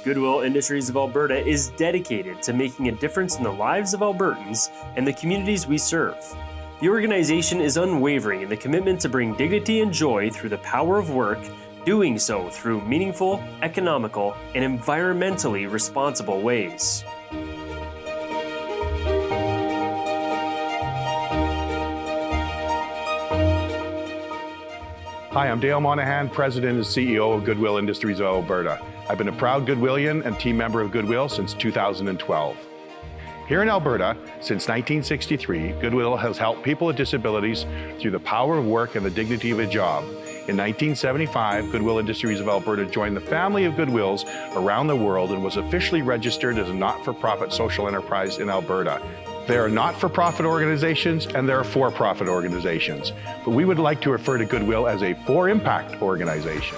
Goodwill Industries of Alberta is dedicated to making a difference in the lives of Albertans and the communities we serve. The organization is unwavering in the commitment to bring dignity and joy through the power of work, doing so through meaningful, economical, and environmentally responsible ways. Hi, I'm Dale Monahan, President and CEO of Goodwill Industries of Alberta. I've been a proud Goodwillian and team member of Goodwill since 2012. Here in Alberta, since 1963, Goodwill has helped people with disabilities through the power of work and the dignity of a job. In 1975, Goodwill Industries of Alberta joined the family of Goodwills around the world and was officially registered as a not-for-profit social enterprise in Alberta. There are not-for-profit organizations and there are for-profit organizations, but we would like to refer to Goodwill as a for-impact organization.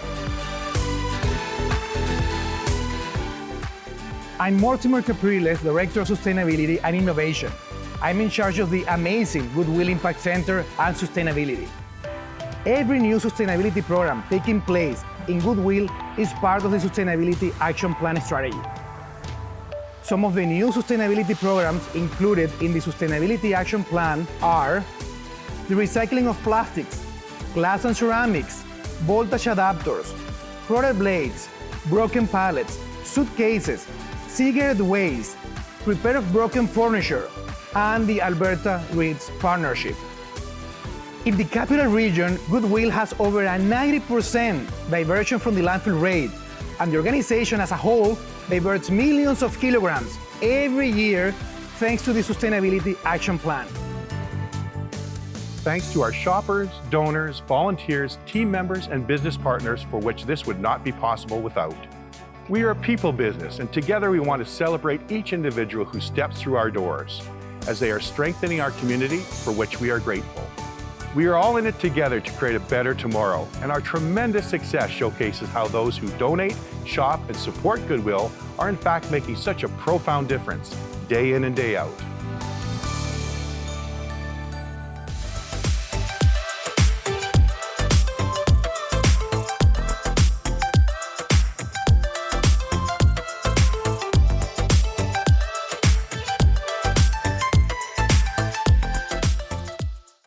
I'm Mortimer Capriles, Director of Sustainability and Innovation. I'm in charge of the amazing Goodwill Impact Center and Sustainability. Every new sustainability program taking place in Goodwill is part of the Sustainability Action Plan strategy. Some of the new sustainability programs included in the Sustainability Action Plan are the recycling of plastics, glass and ceramics, voltage adapters, product blades, broken pallets, suitcases, cigarette waste, repair of broken furniture, and the Alberta REITs partnership. In the capital region, Goodwill has over a 90% diversion from the landfill rate, and the organization as a whole diverts millions of kilograms every year thanks to the Sustainability Action Plan. Thanks to our shoppers, donors, volunteers, team members, and business partners for which this would not be possible without. We are a people business, and together we want to celebrate each individual who steps through our doors, as they are strengthening our community, for which we are grateful. We are all in it together to create a better tomorrow, and our tremendous success showcases how those who donate, shop, and support Goodwill are in fact making such a profound difference, day in and day out.